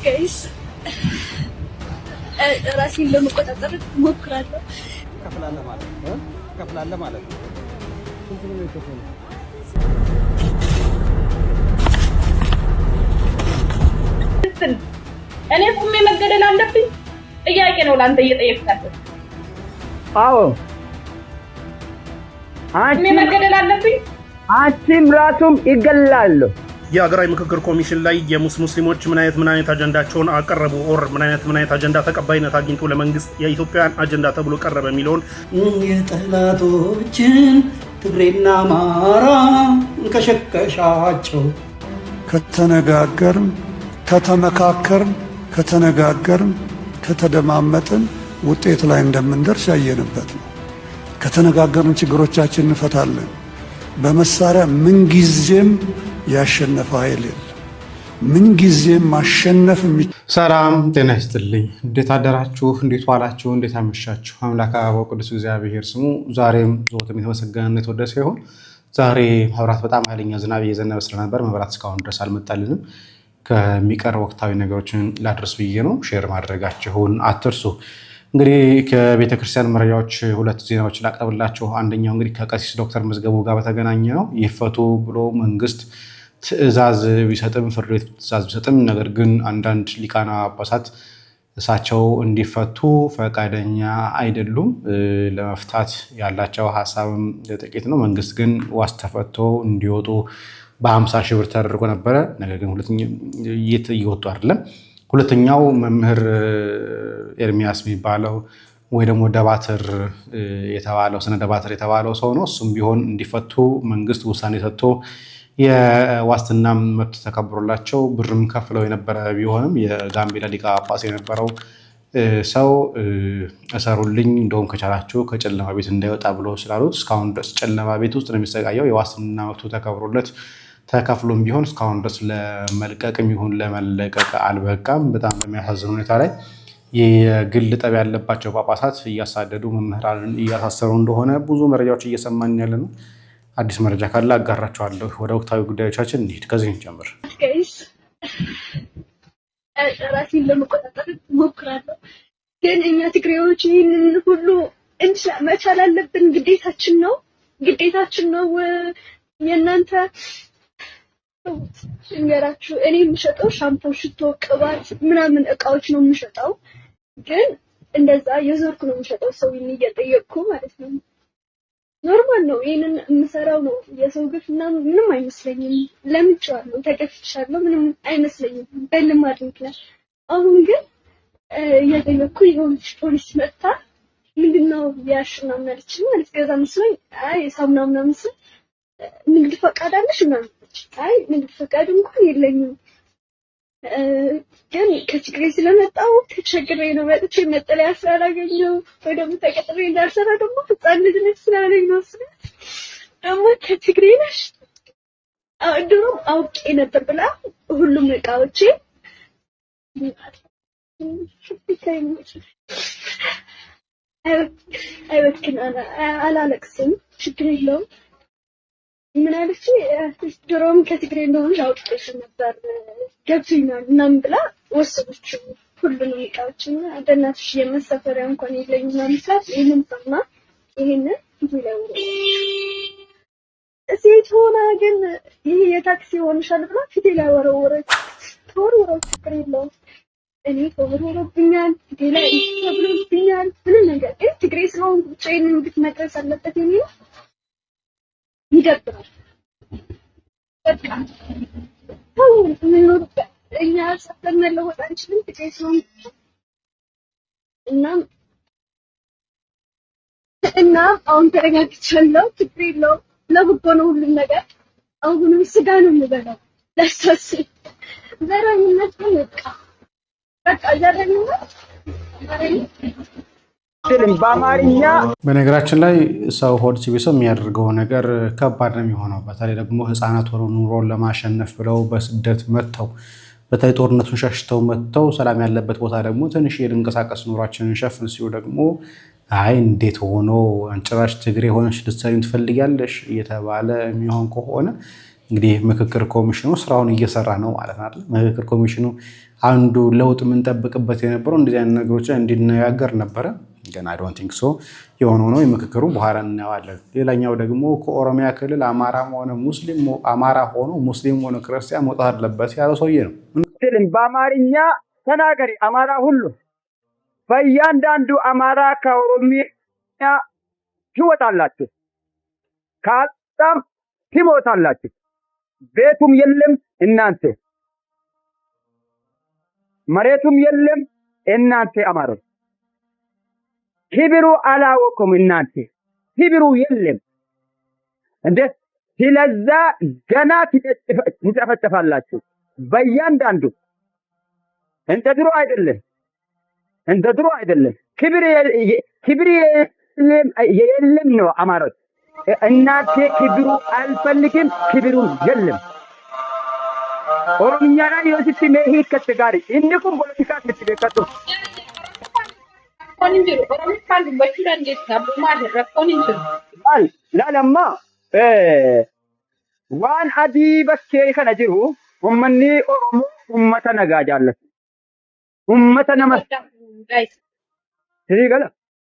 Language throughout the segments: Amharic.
ጋይስ ራሴን ለመቆጣጠር ሞክራለሁ። ከፍላለህ ማለት ነው። እኔ ቁሜ መገደል አለብኝ? ጥያቄ ነው ላንተ እየጠየቅኩት። አዎ ቁሜ መገደል አለብኝ? አንቺም ራሱም ይገላሉ። የሀገራዊ ምክክር ኮሚሽን ላይ የሙስሊሞች ምን አይነት አጀንዳቸውን አቀረቡ ኦር ምን አይነት አጀንዳ ተቀባይነት አግኝቶ ለመንግስት የኢትዮጵያን አጀንዳ ተብሎ ቀረበ የሚለውን የጠላቶችን ትግሬና አማራ እንከሸከሻቸው ከተነጋገርን ከተመካከርን ከተነጋገርን ከተደማመጥን ውጤት ላይ እንደምንደርስ ያየንበት ነው። ከተነጋገርን ችግሮቻችን እንፈታለን። በመሳሪያ ምን ጊዜም ያሸነፈ ኃይል የለም። ምን ጊዜም ማሸነፍ ሰላም ጤና ይስጥልኝ። እንዴት አደራችሁ? እንዴት ዋላችሁ? እንዴት አመሻችሁ? አምላክ አበው ቅዱስ እግዚአብሔር ስሙ ዛሬም ዘወትም የተመሰገነና የተወደሰ ይሁን። ዛሬ መብራት በጣም ኃይለኛ ዝናብ እየዘነበ ስለነበር መብራት እስካሁን ድረስ አልመጣልንም። ከሚቀር ወቅታዊ ነገሮችን ላድርስ ብዬ ነው። ሼር ማድረጋችሁን አትርሱ። እንግዲህ ከቤተክርስቲያን መረጃዎች ሁለት ዜናዎች ላቅርብላችሁ። አንደኛው እንግዲህ ከቀሲስ ዶክተር መዝገቡ ጋር በተገናኘ ነው። ይፈቱ ብሎ መንግስት ትዕዛዝ ቢሰጥም ፍርድ ቤት ትዕዛዝ ቢሰጥም ነገር ግን አንዳንድ ሊቃነ ጳጳሳት እሳቸው እንዲፈቱ ፈቃደኛ አይደሉም። ለመፍታት ያላቸው ሀሳብም ጥቂት ነው። መንግስት ግን ዋስ ተፈቶ እንዲወጡ በ50 ሺህ ብር ተደርጎ ነበረ። ነገር ግን እየወጡ አይደለም። ሁለተኛው መምህር ኤርሚያስ የሚባለው ወይ ደግሞ ደባትር የተባለው ስነ ደባትር የተባለው ሰው ነው። እሱም ቢሆን እንዲፈቱ መንግስት ውሳኔ ሰጥቶ የዋስትና መብት ተከብሮላቸው ብርም ከፍለው የነበረ ቢሆንም የጋምቤላ ሊቀ ጳጳስ የነበረው ሰው እሰሩልኝ እንደውም ከቻላችሁ ከጨለማ ቤት እንዳይወጣ ብሎ ስላሉት እስካሁን ድረስ ጨለማ ቤት ውስጥ ነው የሚሰቃየው። የዋስትና መብቱ ተከብሮለት ተከፍሎም ቢሆን እስካሁን ድረስ ለመልቀቅም ይሁን ለመለቀቅ አልበቃም። በጣም በሚያሳዝን ሁኔታ ላይ የግል ጠብ ያለባቸው ጳጳሳት እያሳደዱ መምህራንን እያሳሰሩ እንደሆነ ብዙ መረጃዎች እየሰማን ያለ ነው። አዲስ መረጃ ካለ አጋራቸዋለሁ። ወደ ወቅታዊ ጉዳዮቻችን እንሂድ። ከዚህ እንጀምር። ጋይስ ራሴን ለመቆጣጠር ሞክራለሁ፣ ግን እኛ ትግሬዎች ይህንን ሁሉ መቻል አለብን። ግዴታችን ነው። የእናንተ እንገራችሁ እኔ የምሸጠው ሻምፖ፣ ሽቶ፣ ቅባት ምናምን እቃዎች ነው የምሸጠው። ግን እንደዛ የዞርኩ ነው የምሸጠው፣ ሰው እየጠየቅኩ ማለት ነው። ኖርማል ነው፣ ይሄንን የምሰራው ነው። የሰው ግፍ ምንም አይመስለኝም። ለምጫለሁ፣ ተገፍቻለሁ፣ ምንም አይመስለኝም በልማድ ምክንያት። አሁን ግን እየጠየቅኩ የሆነች ፖሊስ መጣ። ምንድነው ያሽና ማለት ማለት ገዛ መስሎኝ አይ ሳሙና ምናምን ስል ንግድ ፈቃድ አለሽ ምናምን። አይ ንግድ ፈቃድ እንኳን የለኝም፣ ግን ከትግሬ ስለመጣሁ ተቸግሬ ነው መጥቼ መጠለያ ስላላገኘሁ ወይ ደግሞ ተቀጥሬ እንዳልሰራ ደግሞ ህፃን ልጅ ነች ስላለኝ ነው። ደግሞ ከትግሬ ነሽ ድሮም አውቄ ነበር ብላ ሁሉም እቃዎቼ አይወክን አላለቅስም፣ ችግር የለውም። ምን አለች? ድሮም ከትግሬ እንደሆነች አውቄሽ ነበር ገብቶኛል ምናምን ብላ ወሰደች ሁሉንም እቃዎችን። በእናትሽ የመሳፈሪያ እንኳን የለኝም ምናምን ስላት ይሄንን ሰማ። ይሄንን ፊቴ ላይ ወረወረች። ሴት ሆና ግን ይሄ የታክሲ ሆንሻል ብላ ፊቴ ላይ ወረወረች። ተወርውረው ችግር የለውም። እኔ ተወርውረውብኛል፣ ፊቴ ላይ ተብሎብኛል። ምን ነገር ግን ትግሬ ስለሆንኩ ብቻ ይሄንን መድረስ አለበት የሚለው ይደብራል። በቃ እኛ ሰፈን መለወጥ አንችልም። ትግሬ ስለሆንኩ እና አሁን ተረጋግቻለሁ። ችግር የለውም። ለበጎ ነው ሁሉም ነገር። አሁንም ስጋ ነው የምበላው። ለሰስ ዘረኝነት ነው በቃ ዘረኝነት በአማርኛ በነገራችን ላይ ሰው ሆድ ሲብሰው የሚያደርገው ነገር ከባድ ነው የሚሆነው። በተለይ ደግሞ ህፃናት ሆነው ኑሮን ለማሸነፍ ብለው በስደት መጥተው በተለይ ጦርነቱን ሸሽተው መጥተው ሰላም ያለበት ቦታ ደግሞ ትንሽ የድንቀሳቀስ ኑሯችንን ሸፍን ሲሉ ደግሞ አይ እንዴት ሆኖ አንጭራሽ ትግሬ ሆነሽ ልትሰሪም ትፈልጊያለሽ እየተባለ የሚሆን ከሆነ እንግዲህ ምክክር ኮሚሽኑ ስራውን እየሰራ ነው ማለት አይደል? ምክክር ኮሚሽኑ አንዱ ለውጥ የምንጠብቅበት የነበረው እንደዚህ አይነት ነገሮች እንዲነጋገር ነበረ። ግን አይ ዶንት ቲንክ ሶ የሆነው ነው። የምክክሩ በኋላ እናያለን። ሌላኛው ደግሞ ከኦሮሚያ ክልል አማራ ሆኖ ሙስሊም ሆኖ ክርስቲያን መውጣት አለበት ያለው ሰውዬ ነው። በአማርኛ ተናገሪ አማራ ሁሉ በእያንዳንዱ አማራ ከኦሮሚያ ትወጣላችሁ፣ ከአጣም ትሞታላችሁ። ቤቱም የለም እናንተ፣ መሬቱም የለም እናንተ አማሮች። ክብሩ አላወቁም እናንተ፣ ክብሩ የለም እንደ ስለዛ ገና ትጨፈጨፋላችሁ በእያንዳንዱ። እንደ ድሮ አይደለም፣ እንደ ድሮ አይደለም። ክብር የለም ነው አማሮች። እናንተ ክብሩ አልፈልግም፣ ክብሩ የለም። ኦሮምኛ ላይ ዮሲት መሄድ ከተጋሪ እንኩም ፖለቲካ ትተከቱ ኮንጅሩ ኦሮሚካን በቹላ እንዴት ታቡማ ረኮንጅሩ ላላማ ዋን አዲ በከ ከነ ጅሩ ኡመኒ ኦሮሞ ኡመተ ነጋ ጃለቱ ኡመተ ነመስ ትሪገላ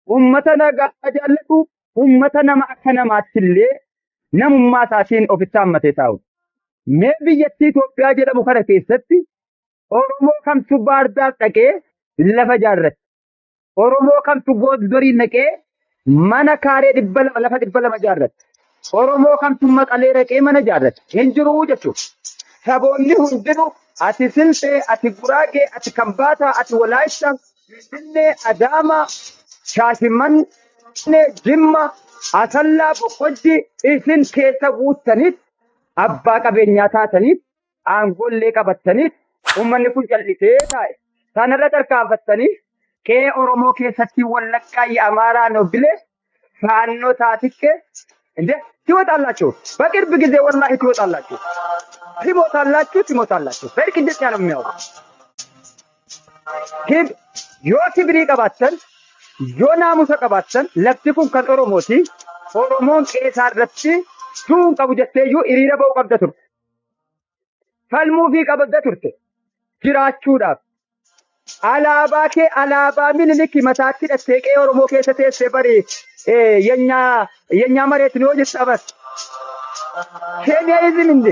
ኡመተ ነጋ ጃለቱ ኡመተ ነማ ከነማትሌ ነሙማ ታሲን ኦፊታመቴ ታው ሜብየቲ ኢትዮጵያ ጀደሙ ከረ keessatti ኦሮሞ ከምቱ ባርዳር ጠቄ ለፈጃረት ኦሮሞ ከምቱ ጎድዶሪ ነቄ ማና ካሬ ድበለ ለፈ ድበለ መጃረት ኦሮሞ ከምቱ መቀሌ ረቄ ማና ጃረት እንጅሩ ጀቹ ሰቦኒ ሁንድኑ አቲ ስልጤ አቲ ጉራጌ አቲ ከምባታ አቲ ወላይታ ድኔ አዳማ ሻሽመኔ ጅማ አሰላ ቦቆጂ ኢስን ኬሰ ጉተኒት አባ ቀበኛ ታተኒት አንጎሌ ቀበተኒት ኡመኒ ኩን ጨልቴ ታይ ታነረ ተርካፈተኒ ከ ኦሮሞ ከሰቲ ወለቃ የአማራ ነው ብለ ፋኖ ታትከ እንደ ትወጣላችሁ። በቅርብ ጊዜ ወላሂ ትወጣላችሁ፣ ትሞታላችሁ። በርክ እንደት ያለው የሚያወራ ክብሪ ቀባተን ዮናሙሰ ቀባተን ለፍቲኩን ከኦሮሞቲ ኦሮሞን ቄሳረቲ ቱን ቀቡጀቴዩ ኢሪራ በው ቀብደቱር ፈልሙፊ ቀበደቱርቴ ጅራቹዳፍ አላባኬ አላባ ምኒልክ መታቲ ደቴቄ ኦሮሞ ኬሰቴ ሰበሪ የኛ መሬት ነው ይሰበስ ሸም ያይዝም እንዴ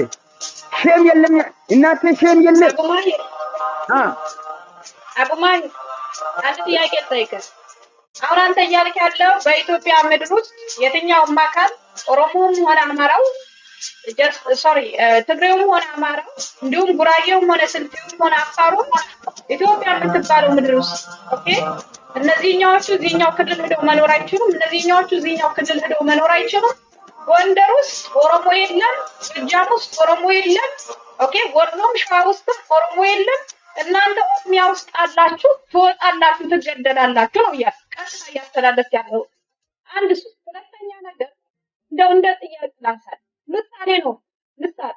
ሸም የለም እናንተ ሸም የለም አቡማን አንተ ጥያቄ ጠይቀህ አሁን አንተ እያልክ ያለው በኢትዮጵያ ምድር ውስጥ የትኛውም አካል ኦሮሞም ሆነ አማራው ትግሬውም ሆነ አማራው እንዲሁም ጉራጌውም ሆነ ስልጤውም ሆነ አፋሩ ኢትዮጵያ የምትባለው ምድር ውስጥ ኦኬ እነዚህኛዎቹ እዚህኛው ክልል ሄደው መኖር አይችሉም። እነዚህኛዎቹ እዚህኛው ክልል ሄደው መኖር አይችሉም። ጎንደር ውስጥ ኦሮሞ የለም፣ ጎጃም ውስጥ ኦሮሞ የለም። ኦኬ ወሎም ሸዋ ውስጥ ኦሮሞ የለም። እናንተ ኦሮሚያ ውስጥ አላችሁ፣ ትወጣላችሁ፣ ትገደላላችሁ ነው ቀጥታ ያስተላለፍ ያለው አንድ እሱ። ሁለተኛ ነገር እንደው እንደ ጥያቄ ላንሳል ምሳሌ ነው ምሳሌ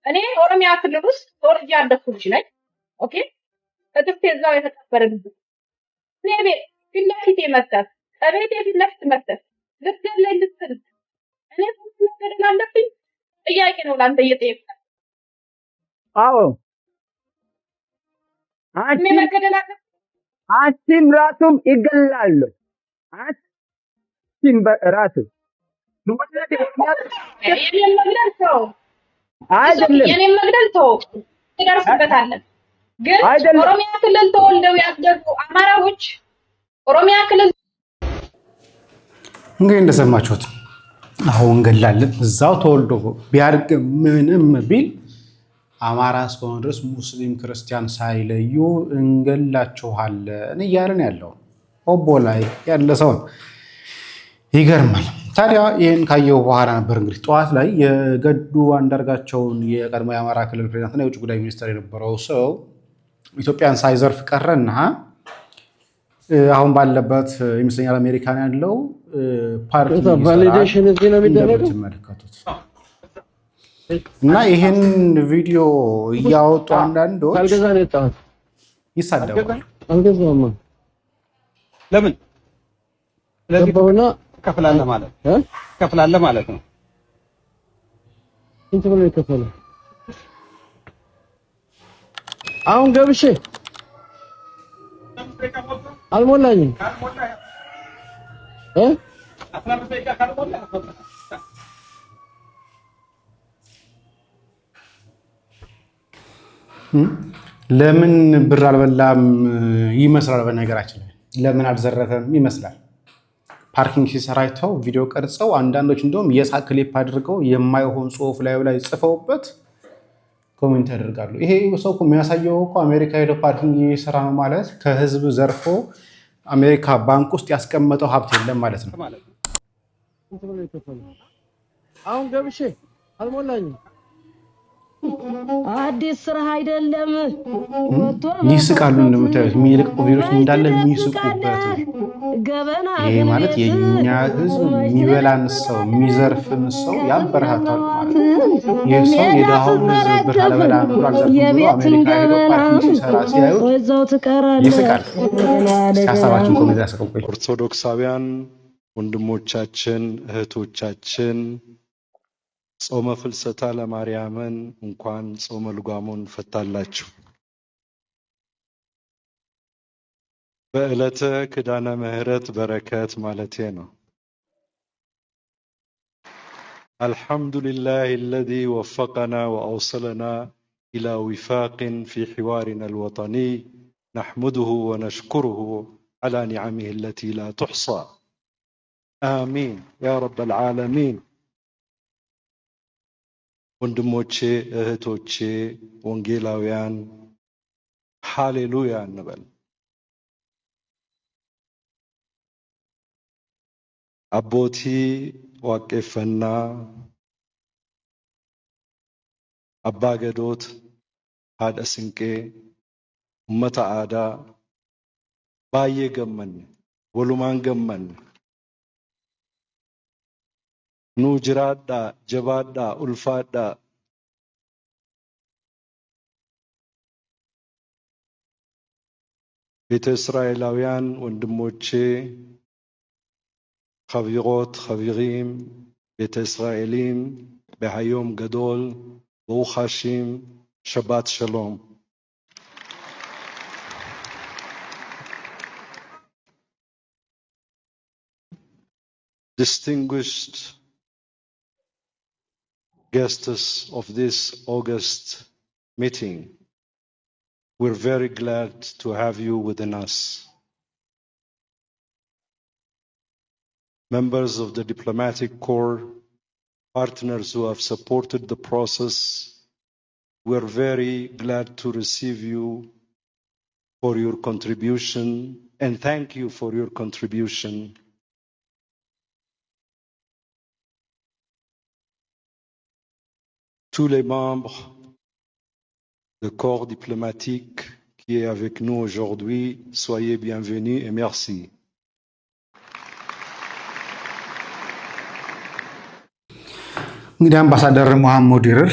እኔ ኦሮሚያ ክልል ውስጥ ተወልጄ ያደኩ ልጅ ነኝ። ኦኬ እትብቴ እዛው የተቀበረልኝ ነቤ ፊት ለፊት መጣት እቤቴ ፊት ለፊት መጣት ልትገለኝ ልትል እኔ መገደል አለብኝ? ጥያቄ ነው ላንተ እየጠየቅኩ። አዎ አንቺም ራሱም ይገላሉ። አንቺም ራሱ የኔ መግደል ተው ትደርስበታለህ። ግን ኦሮሚያ ክልል ተወልደው ያደጉ አማራዎች ኦሮሚያ ክልል እንግዲህ እንደሰማችሁት አሁን እንገላለን እዛው ተወልዶ ቢያድግ ምንም ቢል አማራ እስከሆነ ድረስ ሙስሊም ክርስቲያን ሳይለዩ እንገላችኋለን እያለን ያለው ኦቦ ላይ ያለ ሰው ይገርማል። ታዲያ ይህን ካየው በኋላ ነበር እንግዲህ ጠዋት ላይ የገዱ አንዳርጋቸውን የቀድሞ የአማራ ክልል ፕሬዝዳንትና የውጭ ጉዳይ ሚኒስትር የነበረው ሰው ኢትዮጵያን ሳይዘርፍ ቀረና አሁን ባለበት ይመስለኛል አሜሪካን ያለው ፓርቲ ቫሊዴሽን እዚህ ነው የሚደረገው እና ይሄን ቪዲዮ እያወጡ አንዳንዶች ካልገዛ ነው የጣሁት ይሳደባሉ። አልገዛማ ለምን ለዚህና ከፍላለህ ማለት ከፍላለህ ማለት ነው። ስንት ብር ነው የከፈለው? አሁን ገብቼ አልሞላኝም ለምን ብር አልበላም ይመስላል። በነገራችን ላይ ለምን አልዘረፈም ይመስላል። ፓርኪንግ ሲሰራይተው ቪዲዮ ቀርጸው አንዳንዶች እንደውም የሳቅ ክሊፕ አድርገው የማይሆን ጽሁፍ ላይ ጽፈውበት ኮሜንት ያደርጋሉ። ይሄ ሰው የሚያሳየው እኮ አሜሪካ ሄዶ ፓርኪንግ እየሰራ ነው ማለት ከህዝብ ዘርፎ አሜሪካ ባንክ ውስጥ ያስቀመጠው ሀብት የለም ማለት ነው። አሁን ገብቼ አልሞላኝም። አዲስ ስራ አይደለም። ይስቃሉ። እንደምታዩት የሚለቀቁ ቪዲዮች እንዳለ የሚስቁበት ነው። ይሄ ማለት የኛ ህዝብ የሚበላን ሰው የሚዘርፍን ሰው ያበረታታል ማለት ነው። ይህ ሰው የድሃውን ህዝብ ብር አልበላም ብሎ አልዘርፍም ብሎ አሜሪካ ሄዶ ፓርኪንግ ሲሰራ ሲያዩት ይስቃል። ሀሳባችን ኮሜንት ያስቀምጡ። ኦርቶዶክሳውያን ወንድሞቻችን እህቶቻችን ጾመ ፍልሰታ ለማርያምን እንኳን ጾመ ልጓሙን ፈታላችሁ። በዕለተ ክዳነ ምህረት በረከት ማለቴ ነው። አልሐምዱሊላህ الذي وفقنا وأوصلنا إلى وفاق في حوارنا الوطني نحمده ونشكره على نعمه التي لا تحصى. آمين يا رب العالمين. ወንድሞቼ እህቶቼ ወንጌላውያን ሃሌሉያ እንበል። አቦቲ ዋቄፈና አባገዶት ሃደ ስንቄ ኡመተ አዳ ባየ ገመን ወሉማን ገመን ኑ ጅራዳ ጀባዳ ኡልፋዳ ቤተ እስራኤላውያን ወንድሞቼ חבירות חברים ቤተ እስራኤלים בהיום גדול ברוך השם שבת שלום. Distinguished guests of this August meeting, we're very glad to have you within us. Members of the diplomatic corps, partners who have supported the process, we're very glad to receive you for your contribution and thank you for your contribution. Tous les membres du corps diplomatique qui est avec nous aujourd'hui, soyez bienvenus et merci. እንግዲህ አምባሳደር መሐመድ ይርር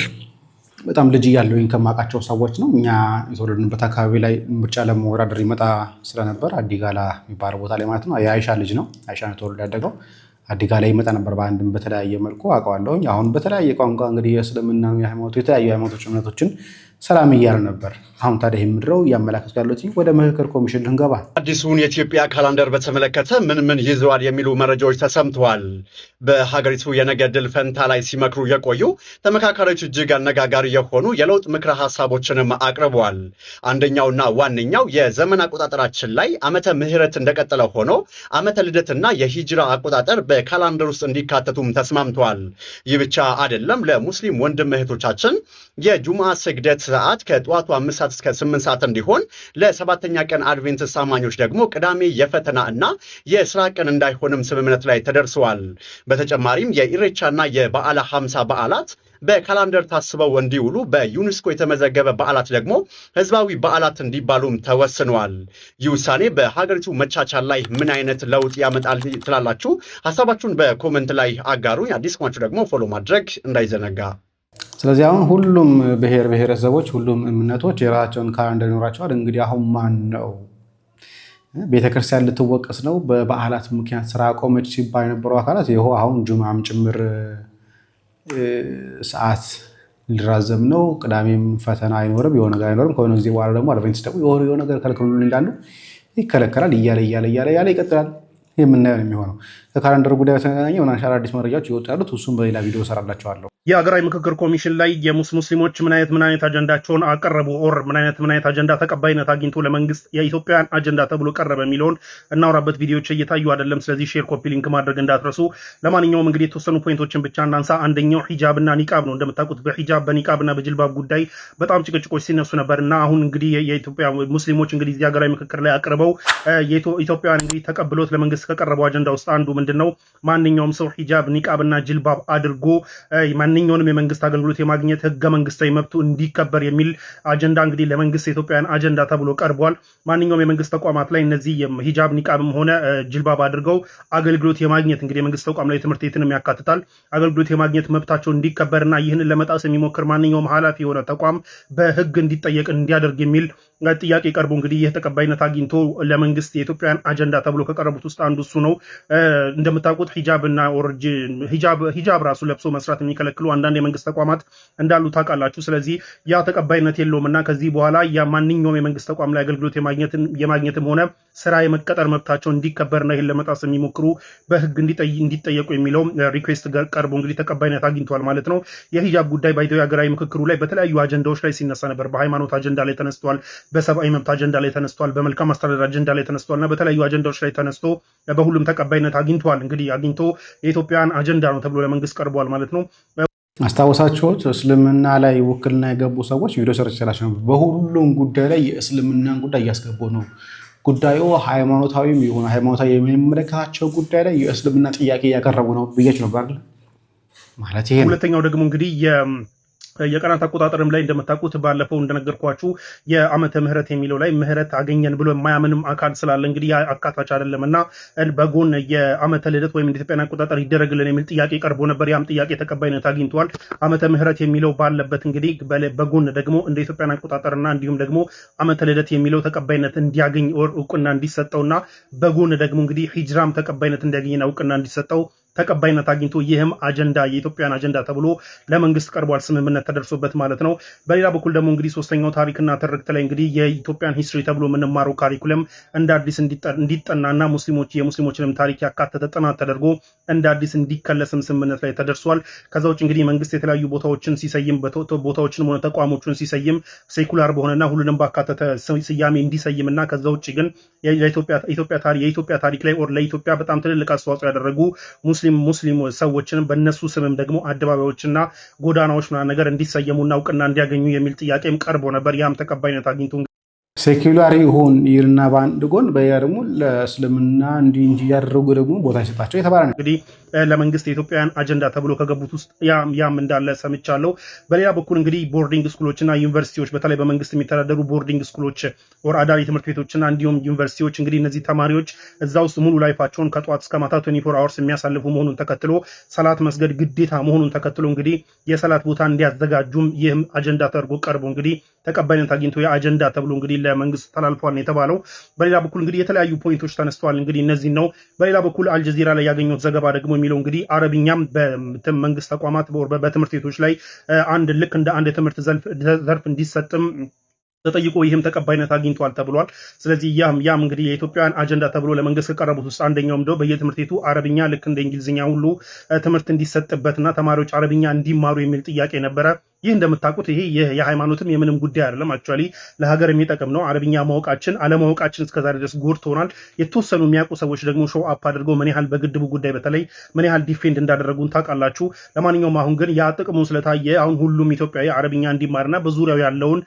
በጣም ልጅ ያለውኝ ከማውቃቸው ሰዎች ነው። እኛ የተወለድንበት አካባቢ ላይ ምርጫ ለመወዳደር ይመጣ ስለነበር አዲጋላ የሚባለው ቦታ ላይ ማለት ነው። የአይሻ ልጅ ነው። አይሻ ነው ተወልዶ ያደገው። አዲጋላ ይመጣ ነበር። በአንድም በተለያየ መልኩ አውቀዋለሁኝ። አሁን በተለያየ ቋንቋ እንግዲህ የእስልምና የሃይማኖት የተለያዩ ሃይማኖቶች እምነቶችን ሰላም እያለ ነበር። አሁን ታዲያ የምድረው እያመላከቱ ያሉት ወደ ምክክር ኮሚሽን ልንገባ አዲሱን የኢትዮጵያ ካላንደር በተመለከተ ምን ይዘዋል የሚሉ መረጃዎች ተሰምተዋል። በሀገሪቱ የነገ ድል ፈንታ ላይ ሲመክሩ የቆዩ ተመካካሪዎች እጅግ አነጋጋሪ የሆኑ የለውጥ ምክረ ሀሳቦችንም አቅርበዋል። አንደኛውና ዋነኛው የዘመን አቆጣጠራችን ላይ ዓመተ ምህረት እንደቀጠለ ሆኖ ዓመተ ልደትና የሂጅራ አቆጣጠር በካላንደር ውስጥ እንዲካተቱም ተስማምተዋል። ይህ ብቻ አይደለም። ለሙስሊም ወንድም እህቶቻችን የጁምዓ ስግደት ሰዓት ከጠዋቱ 5 ሰዓት እስከ 8 ሰዓት እንዲሆን፣ ለሰባተኛ ቀን አድቬንቲስት አማኞች ደግሞ ቅዳሜ የፈተና እና የስራ ቀን እንዳይሆንም ስምምነት ላይ ተደርሰዋል። በተጨማሪም የኢሬቻና የበዓለ 50 በዓላት በካላንደር ታስበው እንዲውሉ፣ በዩኔስኮ የተመዘገበ በዓላት ደግሞ ህዝባዊ በዓላት እንዲባሉም ተወስነዋል። ይህ ውሳኔ በሀገሪቱ መቻቻል ላይ ምን አይነት ለውጥ ያመጣል ትላላችሁ? ሀሳባችሁን በኮመንት ላይ አጋሩኝ። አዲስ ከሆናችሁ ደግሞ ፎሎ ማድረግ እንዳይዘነጋ። ስለዚህ አሁን ሁሉም ብሔር ብሔረሰቦች ሁሉም እምነቶች የራሳቸውን ካላንደር ይኖራቸዋል። እንግዲህ አሁን ማን ነው ቤተክርስቲያን ልትወቀስ ነው በበዓላት ምክንያት ስራ ቆመች ሲባል የነበሩ አካላት ይኸው አሁን ጁምዓም ጭምር ሰዓት ሊራዘም ነው፣ ቅዳሜም ፈተና አይኖርም፣ የሆነ ነገር አይኖርም፣ ከሆነ ጊዜ በኋላ ደግሞ አድቬንቲስት ደግሞ የሆነ ነገር ከልክሉልን ይላሉ። ይከለከላል እያለ ይቀጥላል። የምናየው ነው የሚሆነው። ከካላንደር ጉዳይ በተገናኘ ምናምን አዳዲስ መረጃዎች ይወጡ ያሉት እሱም በሌላ ቪዲዮ እሰራላችኋለሁ። የሀገራዊ ምክክር ኮሚሽን ላይ ሙስሊሞች ምን አይነት አጀንዳቸውን አቀረቡ ኦር ምን አይነት አጀንዳ ተቀባይነት አግኝቶ ለመንግስት የኢትዮጵያን አጀንዳ ተብሎ ቀረበ የሚለውን እናውራበት። ቪዲዮዎች እየታዩ አይደለም። ስለዚህ ሼር፣ ኮፒ ሊንክ ማድረግ እንዳትረሱ። ለማንኛውም እንግዲህ የተወሰኑ ፖይንቶችን ብቻ እናንሳ። አንደኛው ሂጃብና ኒቃብ ነው። እንደምታውቁት በሂጃብ በኒቃብና በጅልባብ ጉዳይ በጣም ጭቅጭቆች ሲነሱ ነበርና አሁን እንግዲህ የኢትዮጵያ ሙስሊሞች እንግዲህ እዚህ ሀገራዊ ምክክር ላይ አቅርበው ኢትዮጵያን እንግዲህ ተቀብሎት ለመንግስት ከቀረበው አጀንዳ ውስጥ አንዱ ምንድነው? ማንኛውም ሰው ሂጃብ ኒቃብና ጅልባብ አድርጎ ማንኛውንም የመንግስት አገልግሎት የማግኘት ህገ መንግስታዊ መብቱ እንዲከበር የሚል አጀንዳ እንግዲህ ለመንግስት የኢትዮጵያን አጀንዳ ተብሎ ቀርቧል። ማንኛውም የመንግስት ተቋማት ላይ እነዚህ ሂጃብ ኒቃብም ሆነ ጅልባብ አድርገው አገልግሎት የማግኘት እንግዲህ የመንግስት ተቋም ላይ ትምህርት ቤትንም ያካትታል አገልግሎት የማግኘት መብታቸው እንዲከበርና ይህንን ለመጣስ የሚሞክር ማንኛውም ኃላፊ የሆነ ተቋም በህግ እንዲጠየቅ እንዲያደርግ የሚል ጥያቄ ቀርቦ እንግዲህ ይህ ተቀባይነት አግኝቶ ለመንግስት የኢትዮጵያን አጀንዳ ተብሎ ከቀረቡት ውስጥ አንዱ እሱ ነው። እንደምታውቁት ሂጃብ ራሱ ለብሶ መስራት የሚከለክሉ አንዳንድ የመንግስት ተቋማት እንዳሉ ታውቃላችሁ። ስለዚህ ያ ተቀባይነት የለውምና ከዚህ በኋላ ማንኛውም የመንግስት ተቋም ላይ አገልግሎት የማግኘትም ሆነ ስራ የመቀጠር መብታቸው እንዲከበርና ይህን ለመጣስ የሚሞክሩ በህግ እንዲጠየቁ የሚለው ሪኩዌስት ቀርቦ እንግዲህ ተቀባይነት አግኝቷል ማለት ነው። የሂጃብ ጉዳይ በኢትዮጵያ ሀገራዊ ምክክሩ ላይ በተለያዩ አጀንዳዎች ላይ ሲነሳ ነበር። በሃይማኖት አጀንዳ ላይ ተነስቷል፣ በሰብአዊ መብት አጀንዳ ላይ ተነስቷል፣ በመልካም አስተዳደር አጀንዳ ላይ ተነስቷልና በተለያዩ አጀንዳዎች ላይ ተነስቶ በሁሉም ተቀባይነት አግኝቷል። እንግዲህ አግኝቶ የኢትዮጵያን አጀንዳ ነው ተብሎ ለመንግስት ቀርቧል ማለት ነው። አስታወሳችሁት? እስልምና ላይ ውክልና የገቡ ሰዎች ቪዲዮ ሰርች ስላቸው ነው። በሁሉም ጉዳይ ላይ የእስልምናን ጉዳይ እያስገቡ ነው። ጉዳዩ ሃይማኖታዊም የሆነ ሃይማኖታዊ የሚመለከታቸው ጉዳይ ላይ የእስልምና ጥያቄ እያቀረቡ ነው ብያችሁ ነበር ማለት ይሄ። ሁለተኛው ደግሞ እንግዲህ የቀናት አቆጣጠርም ላይ እንደምታውቁት ባለፈው እንደነገርኳችሁ የዓመተ ምህረት የሚለው ላይ ምህረት አገኘን ብሎ የማያምንም አካል ስላለ እንግዲህ አካታች አይደለምና በጎን የዓመተ ልደት ወይም ኢትዮጵያን አቆጣጠር ይደረግልን የሚል ጥያቄ ቀርቦ ነበር። ያም ጥያቄ ተቀባይነት አግኝቷል። ዓመተ ምህረት የሚለው ባለበት እንግዲህ በጎን ደግሞ እንደ ኢትዮጵያን አቆጣጠርና እንዲሁም ደግሞ ዓመተ ልደት የሚለው ተቀባይነት እንዲያገኝ እውቅና እንዲሰጠውና በጎን ደግሞ እንግዲህ ሂጅራም ተቀባይነት እንዲያገኝና እውቅና እንዲሰጠው ተቀባይነት አግኝቶ ይህም አጀንዳ የኢትዮጵያን አጀንዳ ተብሎ ለመንግስት ቀርቧል። ስምምነት ተደርሶበት ማለት ነው። በሌላ በኩል ደግሞ እንግዲህ ሶስተኛው ታሪክና ትርክት ላይ እንግዲህ የኢትዮጵያን ሂስትሪ ተብሎ የምንማረው ካሪኩለም እንደ አዲስ እንዲጠናና የሙስሊሞችንም ታሪክ ያካተተ ጥናት ተደርጎ እንደ አዲስ እንዲከለስም ስምምነት ላይ ተደርሷል። ከዛ ውጭ እንግዲህ መንግስት የተለያዩ ቦታዎችን ሲሰይም ቦታዎችን ሆነ ተቋሞችን ሲሰይም ሴኩላር በሆነና ሁሉንም ባካተተ ስያሜ እንዲሰይምና ከዛ ውጭ ግን የኢትዮጵያ ታሪክ ላይ ኦር ለኢትዮጵያ በጣም ትልልቅ አስተዋጽኦ ያደረጉ ሙስሊም ሰዎችን በእነሱ ስምም ደግሞ አደባባዮችና ጎዳናዎች ምናምን ነገር እንዲሰየሙና እውቅና እንዲያገኙ የሚል ጥያቄም ቀርቦ ነበር። ያም ተቀባይነት አግኝቶ ሴኩላር ይሁን ይርና በአንድ ጎን በያ ደግሞ ለእስልምና እንጂ ያደረጉ ደግሞ ቦታ ይሰጣቸው የተባለ ነው። እንግዲህ ለመንግስት የኢትዮጵያን አጀንዳ ተብሎ ከገቡት ውስጥ ያም እንዳለ ሰምቻለሁ። በሌላ በኩል እንግዲህ ቦርዲንግ ስኩሎችና ዩኒቨርሲቲዎች በተለይ በመንግስት የሚተዳደሩ ቦርዲንግ ስኩሎች ወር አዳሪ ትምህርት ቤቶችና እንዲሁም ዩኒቨርሲቲዎች እንግዲህ እነዚህ ተማሪዎች እዛ ውስጥ ሙሉ ላይፋቸውን ከጠዋት እስከ ማታ 24 አወርስ የሚያሳልፉ መሆኑን ተከትሎ ሰላት መስገድ ግዴታ መሆኑን ተከትሎ እንግዲህ የሰላት ቦታ እንዲያዘጋጁም ይህም አጀንዳ ተደርጎ ቀርቦ እንግዲህ ተቀባይነት አግኝቶ የአጀንዳ ተብሎ እንግዲህ ለመንግስት ተላልፏል የተባለው። በሌላ በኩል እንግዲህ የተለያዩ ፖይንቶች ተነስተዋል። እንግዲህ እነዚህ ነው። በሌላ በኩል አልጀዚራ ላይ ያገኘሁት ዘገባ ደግሞ የሚለው እንግዲህ አረብኛም በመንግስት ተቋማት በትምህርት ቤቶች ላይ ልክ እንደ አንድ የትምህርት ዘርፍ እንዲሰጥም ተጠይቆ ይህም ተቀባይነት አግኝቷል ተብሏል። ስለዚህ ያም እንግዲህ የኢትዮጵያን አጀንዳ ተብሎ ለመንግስት ከቀረቡት ውስጥ አንደኛውም ደግሞ በየትምህርት ቤቱ አረብኛ ልክ እንደ እንግሊዝኛ ሁሉ ትምህርት እንዲሰጥበትና ተማሪዎች አረብኛ እንዲማሩ የሚል ጥያቄ ነበረ። ይህ እንደምታውቁት ይሄ የሃይማኖትም የምንም ጉዳይ አይደለም። አክቹአሊ ለሀገር የሚጠቅም ነው። አረብኛ ማወቃችን አለማወቃችን እስከዛሬ ድረስ ጎድቶናል። የተወሰኑ የሚያውቁ ሰዎች ደግሞ ሾው አፕ አድርገው ምን ያህል በግድቡ ጉዳይ በተለይ ምን ያህል ዲፌንድ እንዳደረጉን ታውቃላችሁ። ለማንኛውም አሁን ግን ያ ጥቅሙ ስለታየ አሁን ሁሉም ኢትዮጵያዊ አረብኛ እንዲማርና በዙሪያው ያለውን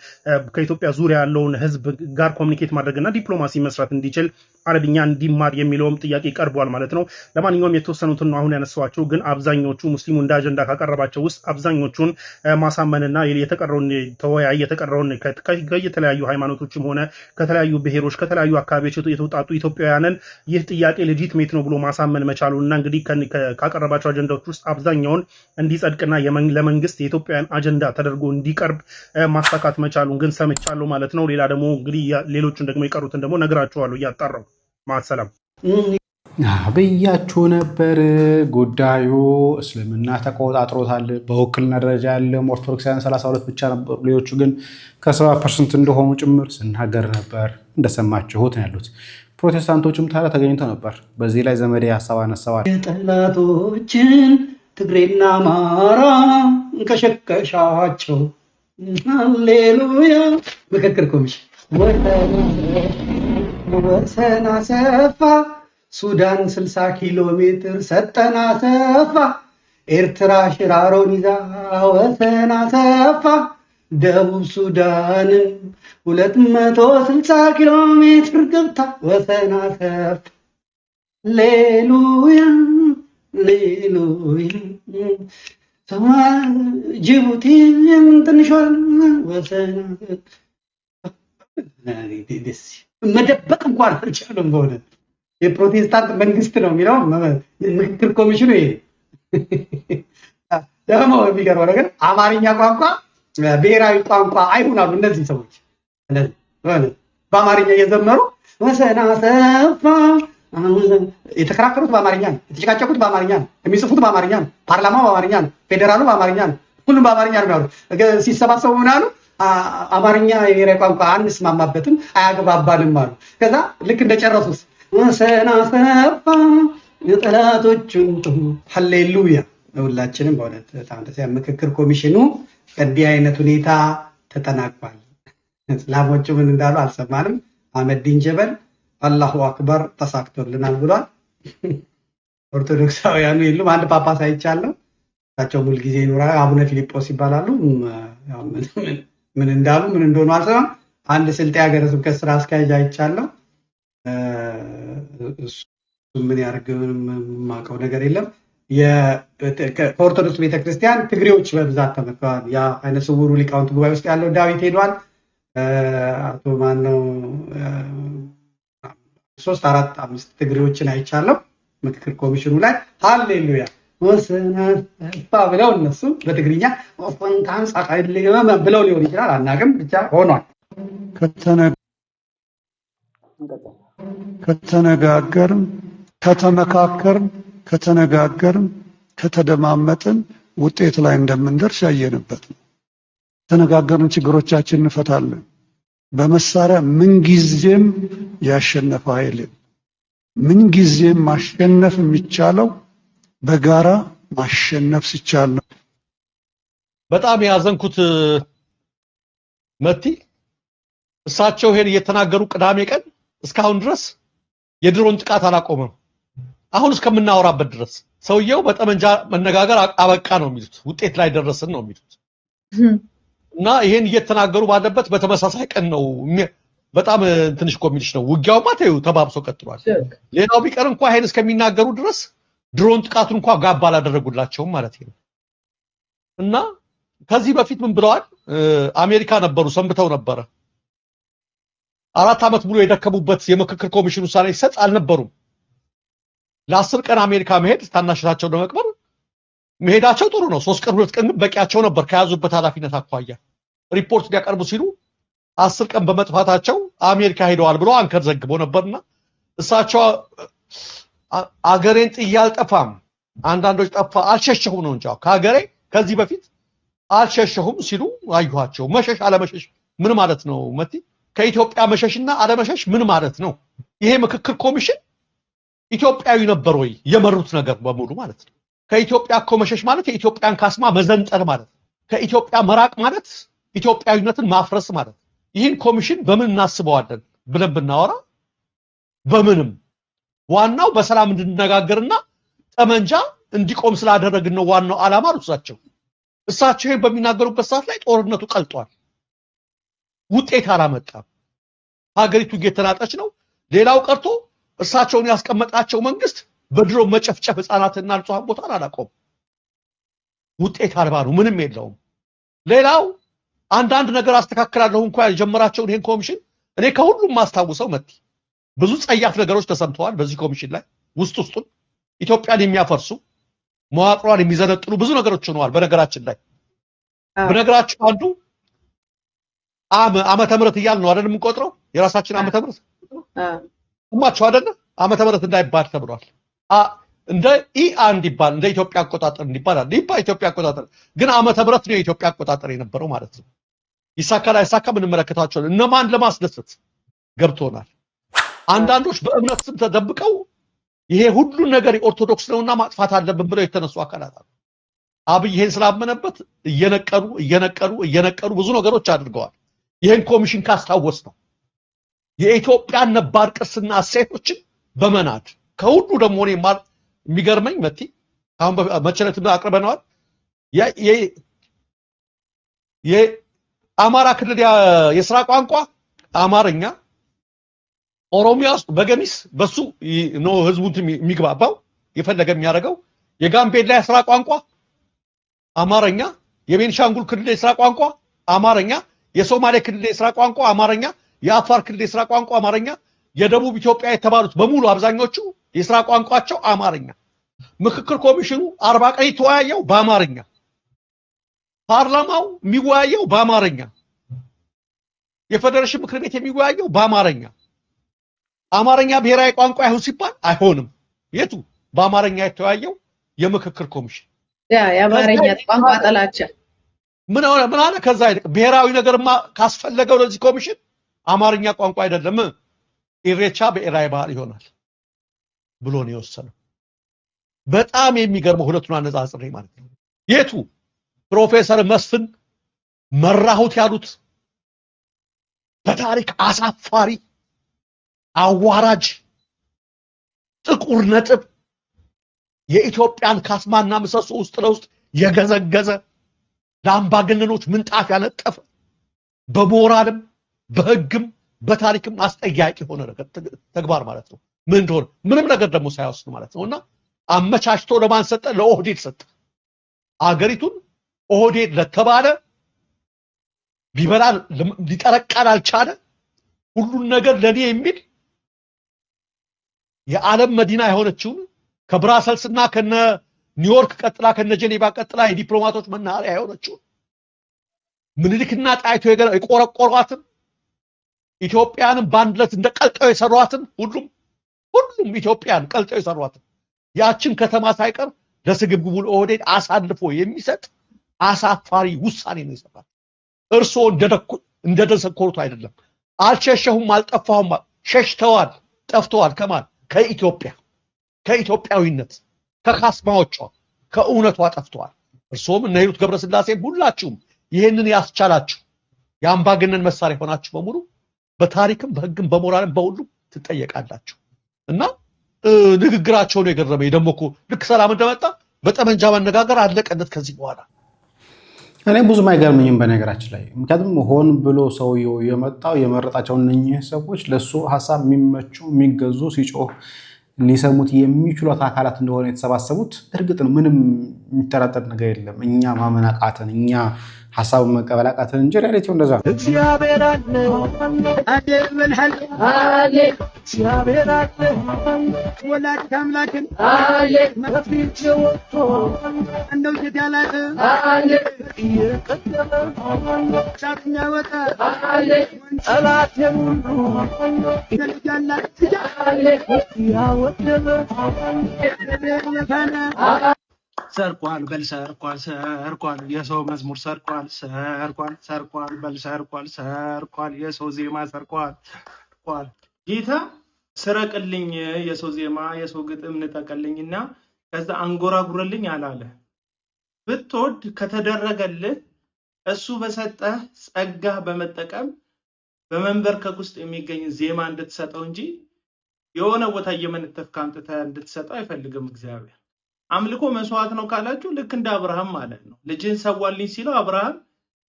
ከኢትዮጵያ ዙሪያ ያለውን ህዝብ ጋር ኮሚኒኬት ማድረግና ዲፕሎማሲ መስራት እንዲችል አረብኛ እንዲማር የሚለውም ጥያቄ ቀርቧል ማለት ነው። ለማንኛውም የተወሰኑትን ነው አሁን ያነሳዋቸው፣ ግን አብዛኞቹ ሙስሊሙ እንደ አጀንዳ ካቀረባቸው ውስጥ አብዛኞቹን ማሳመንና የተቀረውን ተወያይ የተቀረውን ከየተለያዩ ሃይማኖቶችም ሆነ ከተለያዩ ብሔሮች ከተለያዩ አካባቢዎች የተውጣጡ ኢትዮጵያውያንን ይህ ጥያቄ ሌጂትሜት ነው ብሎ ማሳመን መቻሉና እንግዲህ ካቀረባቸው አጀንዳዎች ውስጥ አብዛኛውን እንዲጸድቅና ለመንግስት የኢትዮጵያን አጀንዳ ተደርጎ እንዲቀርብ ማሳካት መቻሉን ግን ሰምቻለሁ ማለት ነው። ሌላ ደግሞ እንግዲህ ሌሎቹን ደግሞ የቀሩትን ደግሞ ነግራችኋለሁ እያጣራው ማሰላም። ብያችሁ ነበር። ጉዳዩ እስልምና ተቆጣጥሮታል። በውክልና ደረጃ ያለ ኦርቶዶክሳውያን 32 ብቻ ነበሩ። ሌሎቹ ግን ከ70% እንደሆኑ ጭምር ስናገር ነበር። እንደሰማችሁት ነው ያሉት። ፕሮቴስታንቶችም ታዲያ ተገኝተው ነበር። በዚህ ላይ ዘመዴ ሀሳብ አነሳዋል። የጠላቶችን ትግሬና አማራ እንከሸከሻቸው። ሃሌሉያ። ምክክር ኮሚሽን ወሰን አሰፋ ሱዳን 60 ኪሎ ሜትር ሰጠና ሰፋ ኤርትራ ሽራሮን ይዛ ወሰን አሰፋ ደቡብ ሱዳን 260 ኪሎ ሜትር ገብታ ወሰን አሰፋ። ሌሉያ ሌሉያ ጅቡቲ ትንሿ ወሰን መደበቅ እንኳን አልቻለም። በእውነት የፕሮቴስታንት መንግስት ነው የሚለው ምክክር ኮሚሽኑ ይሄ ደግሞ የሚገርመው ነገር አማርኛ ቋንቋ ብሔራዊ ቋንቋ አይሆናሉ እነዚህ ሰዎች። በአማርኛ እየዘመሩ ወሰን አሰፋ የተከራከሩት በአማርኛ ነው፣ የተጨቃጨቁት በአማርኛ ነው፣ የሚጽፉት በአማርኛ ነው፣ ፓርላማው በአማርኛ ነው፣ ፌዴራሉ በአማርኛ ነው፣ ሁሉም በአማርኛ ነው ያሉት። ሲሰባሰቡ ምን አሉ? አማርኛ የብሔራዊ ቋንቋ አንስማማበትም አያግባባንም አሉ። ከዛ ልክ እንደጨረሱት ወሰን አሰፋ የጠላቶቹን ሃሌሉያ። ሁላችንም በእውነት በጣም ደስ ያለ ምክክር ኮሚሽኑ ከእንዲህ አይነት ሁኔታ ተጠናቋል። እስላሞቹ ምን እንዳሉ አልሰማንም። አህመዲን ጀበል አላሁ አክበር ተሳክቶልናል ብሏል። ኦርቶዶክሳውያኑ የሉም። አንድ ጳጳስ አይቻለሁ። ታቸው ሙሉ ጊዜ ይኖራል። አቡነ ፊልጶስ ይባላሉ። ምን እንዳሉ ምን እንደሆኑ አልሰማም። አንድ ስልጤ ሀገረ ስብከት ስራ አስኪያጅ አይቻለሁ። እሱ ምን ያርግ የማውቀው ነገር የለም። ከኦርቶዶክስ ቤተክርስቲያን ትግሬዎች በብዛት ተመርተዋል። ያ አይነ ስውሩ ሊቃውንት ጉባኤ ውስጥ ያለው ዳዊት ሄዷል። አቶ ማነው 3 4 5 ትግሬዎችን አይቻለሁ ምክክር ኮሚሽኑ ላይ። ሃሌሉያ ወሰናፋ ብለው እነሱ በትግርኛ ወፈንታን ጻቀል ብለው ሊሆን ይችላል አናውቅም፣ ብቻ ሆኗል። ከተነጋገርን ከተመካከርን ከተነጋገርን ከተደማመጥን ውጤት ላይ እንደምንደርስ ያየንበት ነው። ተነጋገርን ችግሮቻችን እንፈታለን። በመሳሪያ ምንጊዜም ያሸነፈ ኃይል ምንጊዜም ማሸነፍ የሚቻለው በጋራ ማሸነፍ ሲቻል ነው። በጣም ያዘንኩት መቲ እሳቸው ይሄን እየተናገሩ ቅዳሜ ቀን እስካሁን ድረስ የድሮን ጥቃት አላቆመም። አሁን እስከምናወራበት ድረስ ሰውየው በጠመንጃ መነጋገር አበቃ ነው የሚሉት፣ ውጤት ላይ ደረስን ነው የሚሉት። እና ይሄን እየተናገሩ ባለበት በተመሳሳይ ቀን ነው በጣም ትንሽ ኮሚኒሽ ነው ውጊያውማ ተይው ተባብሶ ቀጥሏል። ሌላው ቢቀር እንኳን ይሄን እስከሚናገሩ ድረስ ድሮን ጥቃቱን እንኳን ጋባ አላደረጉላቸውም ማለት ነው። እና ከዚህ በፊት ምን ብለዋል? አሜሪካ ነበሩ ሰንብተው ነበረ። 4 ዓመት ሙሉ የደከሙበት የምክክር ኮሚሽን ውሳኔ ሲሰጥ አልነበሩም። ለ10 ቀን አሜሪካ መሄድ ታናሽታቸው ለመቅበር መሄዳቸው ጥሩ ነው። 3 ቀን 2 ቀን በቂያቸው ነበር ከያዙበት ኃላፊነት አኳያ። ሪፖርት ሊያቀርቡ ሲሉ 10 ቀን በመጥፋታቸው አሜሪካ ሄደዋል ብሎ አንከር ዘግቦ ነበርና እሳቸው አገሬን ጥዬ አልጠፋም፣ አንዳንዶች ጠፋ አልሸሸሁም ነው እንጂ ከሀገሬ ከዚህ በፊት አልሸሸሁም ሲሉ አዩኋቸው። መሸሽ አለመሸሽ ምን ማለት ነው መቲ? ከኢትዮጵያ መሸሽና አለመሸሽ ምን ማለት ነው? ይሄ ምክክር ኮሚሽን ኢትዮጵያዊ ነበር ወይ የመሩት ነገር በሙሉ ማለት ነው? ከኢትዮጵያ እኮ መሸሽ ማለት የኢትዮጵያን ካስማ መዘንጠል ማለት ነው። ከኢትዮጵያ መራቅ ማለት ኢትዮጵያዊነትን ማፍረስ ማለት ነው። ይህን ኮሚሽን በምን እናስበዋለን ብለን ብናወራ በምንም ዋናው በሰላም እንድንነጋገርና ጠመንጃ እንዲቆም ስላደረግን ነው ዋናው ዓላማ እሳቸው ይሄን በሚናገሩበት ሰዓት ላይ ጦርነቱ ቀልጧል፣ ውጤት አላመጣም፣ ሀገሪቱ እየተናጠች ነው። ሌላው ቀርቶ እሳቸውን ያስቀመጣቸው መንግስት በድሮ መጨፍጨፍ ህፃናትና ንጹሃን ቦታ አላቆም፣ ውጤት አልባ ነው፣ ምንም የለውም። ሌላው አንዳንድ ነገር አስተካክላለሁ እንኳን የጀመራቸውን ይሄን ኮሚሽን እኔ ከሁሉም ማስታውሰው መቲ ብዙ ጸያፍ ነገሮች ተሰምተዋል በዚህ ኮሚሽን ላይ ውስጡን ኢትዮጵያን የሚያፈርሱ መዋቅሯን የሚዘነጥሉ ብዙ ነገሮች ሆነዋል። በነገራችን ላይ በነገራችን አንዱ ዓመተ ምህረት እያልን ነው አይደል የምንቆጥረው? የራሳችን ዓመተ ምህረት ማቸው አይደል? ዓመተ ምህረት እንዳይባል ተብሏል። እንደ ኢ1 ይባል እንደ ኢትዮጵያ አቆጣጠር እንዲባል ኢትዮጵያ አቆጣጠር ግን ዓመተ ምህረት ነው የኢትዮጵያ አቆጣጠር የነበረው ማለት ነው። ይሳካል አይሳካም እንመለከታቸው። እነማን ለማስደሰት ገብቶናል። አንዳንዶች በእምነት ስም ተደብቀው ይሄ ሁሉ ነገር የኦርቶዶክስ ነውና ማጥፋት አለብን ብለው የተነሱ አካላት አሉ። አብይ ይሄን ስላመነበት እየነቀሉ ብዙ ነገሮች አድርገዋል። ይሄን ኮሚሽን ካስታወስ ነው የኢትዮጵያን ነባር ቅርስና እሴቶችን በመናድ ከሁሉ ደግሞ እኔ የሚገርመኝ መቲ አሁን መቸለት አቅርበናል የአማራ ክልል የሥራ ቋንቋ አማርኛ ኦሮሚያ ውስጥ በገሚስ በሱ ነው ህዝቡ የሚግባባው የፈለገ የሚያደርገው የጋምቤላ የሥራ ቋንቋ አማርኛ የቤንሻንጉል ክልል የሥራ ቋንቋ አማርኛ የሶማሌ ክልል የሥራ ቋንቋ አማርኛ የአፋር ክልል የሥራ ቋንቋ አማርኛ የደቡብ ኢትዮጵያ የተባሉት በሙሉ አብዛኞቹ የሥራ ቋንቋቸው አማርኛ ምክክር ኮሚሽኑ 40 ቀን ተወያየው በአማርኛ ፓርላማው የሚወያየው በአማርኛ የፌደሬሽን ምክር ቤት የሚወያየው በአማርኛ አማርኛ ብሔራዊ ቋንቋ ይሁን ሲባል አይሆንም የቱ በአማርኛ የተወያየው የምክክር ኮሚሽን የአማርኛ ቋንቋ ጠላቻ ምን አለ ከዛ ብሔራዊ ነገርማ ካስፈለገው ለዚህ ኮሚሽን አማርኛ ቋንቋ አይደለም ኢሬቻ ብሔራዊ ባህል ይሆናል ብሎ ነው የወሰነው። በጣም የሚገርመው ሁለቱን አነጻጽሬ ማለት ነው። የቱ ፕሮፌሰር መስፍን መራሁት ያሉት በታሪክ አሳፋሪ አዋራጅ ጥቁር ነጥብ የኢትዮጵያን ካስማና ምሰሶ ውስጥ ለውስጥ የገዘገዘ ለአምባገነኖች ምንጣፍ ያነጠፈ በሞራልም በህግም በታሪክም አስጠያቂ ሆነ ተግባር ማለት ነው። ምን እንደሆነ ምንም ነገር ደግሞ ሳይወስኑ ማለት ነውና አመቻችቶ ለማን ሰጠ? ለኦህዴድ ሰጠ። አገሪቱን ኦህዴድ ለተባለ ሊበላ ሊጠረቃል አልቻለ ሁሉን ነገር ለኔ የሚል የዓለም መዲና የሆነችውን ከብራሰልስና ከነ ኒውዮርክ ቀጥላ ከነ ጄኔቫ ቀጥላ የዲፕሎማቶች መናኸሪያ የሆነችውን ምኒልክና ጣይቱ የቆረቆሯትን ኢትዮጵያንም ባንድለት እንደ ቀልጠው የሰሯትን ሁሉም ኢትዮጵያን ቀልጠው የሰሯትን ያችን ከተማ ሳይቀር ለስግብግቡ ኦህዴድ አሳልፎ የሚሰጥ አሳፋሪ ውሳኔ ነው የሰራው። እርሶ እንደደሰኮሩት አይደለም። አልሸሸሁም አልጠፋሁም ሸሽተዋል ጠፍተዋል ከማን ከኢትዮጵያዊነት ከካስማዎቿ ከእውነቷ ጠፍተዋል። እርሶም እነ ሂሩት ገብረስላሴም ሁላችሁም ይሄንን ያስቻላችሁ የአምባገነን መሳሪያ ሆናችሁ በሙሉ በታሪክም በህግም በሞራልም በሁሉም ትጠየቃላችሁ። እና ንግግራቸው ነው የገረመኝ። ደግሞ እኮ ልክ ሰላም እንደመጣ በጠመንጃ መነጋገር አለቀነት ከዚህ በኋላ እኔ ብዙም አይገርመኝም በነገራችን ላይ። ምክንያቱም ሆን ብሎ ሰውየው የመጣው የመረጣቸው እነኚህ ሰዎች ለሱ ሐሳብ የሚመቹ የሚገዙ ሲጮህ ሊሰሙት የሚችሉት አካላት እንደሆነ የተሰባሰቡት እርግጥ ነው። ምንም የሚተራጠር ነገር የለም። እኛ ማመን አቃተን፣ እኛ ሐሳቡን መቀበል አቃተን እንጂ ሪያሊቲው እንደዛ ነው። እግዚአብሔር አለ አደር መልሐል አለ እግዚአብሔር አለ ወላዲተ አምላክን አለ መፍትሄ ወጥቶ እንደው ተዳላተ አለ እየቀደመ ሻክኛ ወጣ አለ ጠላቴን ሁሉ ይገልጋላት አለ ያወደበ ለፈና ሰርቋል በል ሰርቋል የሰው መዝሙር ሰርቋል በል ሰርቋል የሰው ዜማ ሰርቋል ጌታ ስረቅልኝ የሰው ዜማ የሰው ግጥም ንጠቅልኝና ከዛ አንጎራጉረልኝ አላለ። ብትወድ ከተደረገልህ እሱ በሰጠህ ጸጋ በመጠቀም በመንበርከክ ውስጥ የሚገኝ ዜማ እንድትሰጠው እንጂ የሆነ ቦታ እየመነተፍክ አምጥተህ እንድትሰጠው አይፈልግም እግዚአብሔር። አምልኮ መስዋዕት ነው ካላችሁ ልክ እንደ አብርሃም ማለት ነው። ልጅን ሰዋልኝ ሲለው አብርሃም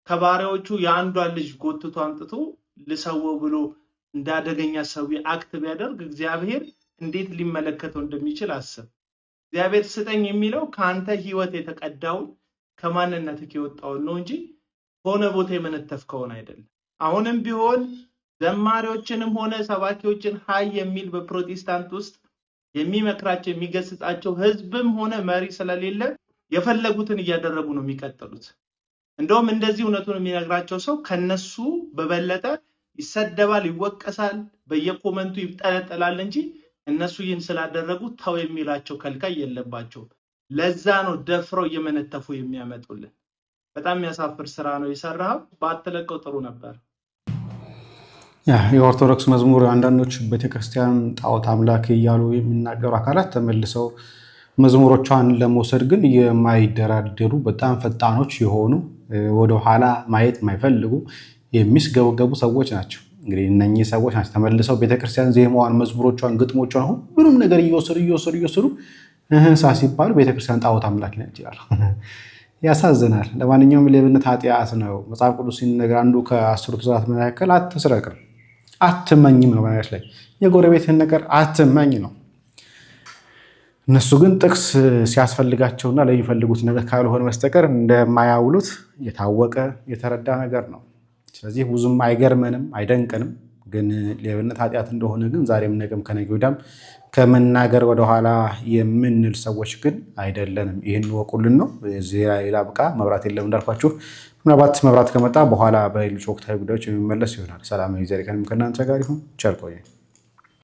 ከባሪያዎቹ የአንዷን ልጅ ጎትቶ አምጥቶ ልሰወው ብሎ እንዳደገኛ ሰው አክት ቢያደርግ እግዚአብሔር እንዴት ሊመለከተው እንደሚችል አስብ። እግዚአብሔር ስጠኝ የሚለው ካንተ ህይወት የተቀዳውን ከማንነትህ የወጣውን ነው እንጂ ሆነ ቦታ የመነተፍከውን አይደለም። አሁንም ቢሆን ዘማሪዎችንም ሆነ ሰባኪዎችን ሃይ የሚል በፕሮቴስታንት ውስጥ የሚመክራቸው የሚገስጻቸው ህዝብም ሆነ መሪ ስለሌለ የፈለጉትን እያደረጉ ነው የሚቀጥሉት። እንደውም እንደዚህ እውነቱን የሚነግራቸው ሰው ከነሱ በበለጠ ይሰደባል፣ ይወቀሳል፣ በየኮመንቱ ይጠለጠላል እንጂ እነሱ ይህን ስላደረጉ ተው የሚላቸው ከልካይ የለባቸው። ለዛ ነው ደፍረው እየመነተፉ የሚያመጡልን። በጣም የሚያሳፍር ስራ ነው የሰራው። ባትለቀው ጥሩ ነበር። የኦርቶዶክስ መዝሙር አንዳንዶች ቤተክርስቲያን ጣዖት አምላክ እያሉ የሚናገሩ አካላት ተመልሰው መዝሙሮቿን ለመውሰድ ግን የማይደራደሩ በጣም ፈጣኖች የሆኑ ወደ ኋላ ማየት የማይፈልጉ የሚስገበገቡ ሰዎች ናቸው። እንግዲህ እነኚህ ሰዎች ናቸው ተመልሰው ቤተክርስቲያን ዜማዋን፣ መዝሙሮቿን፣ ግጥሞቿን ሁሉንም ነገር እየወሰዱ ሲባሉ ቤተክርስቲያን ጣዖት አምላክ ነች ይላሉ። ያሳዝናል። ለማንኛውም ሌብነት ኃጢአት ነው። መጽሐፍ ቅዱስ ሲነገር አንዱ ከ10 ትእዛዛት መካከል አትስረቅ ነው። አትመኝም ነው። ማለት ላይ የጎረቤትህን ነገር አትመኝ ነው። እነሱ ግን ጥቅስ ሲያስፈልጋቸውና ለሚፈልጉት ነገር ካልሆነ በስተቀር እንደማያውሉት የታወቀ የተረዳ ነገር ነው። ስለዚህ ብዙም አይገርመንም አይደንቀንም። ግን ሌብነት ኃጢአት እንደሆነ ግን ዛሬም ነገም ከነገ ወዲያም ከመናገር ወደኋላ የምንል ሰዎች ግን አይደለንም። ይህን ወቁልን ነው። እዚህ ላይ ላብቃ። መብራት የለም እንዳልኳችሁ። ምናልባት መብራት ከመጣ በኋላ በሌሎች ወቅታዊ ጉዳዮች የሚመለስ ይሆናል። ሰላም እግዚአብሔር ከእናንተ ጋር ይሁን። ቸር ቆዩ።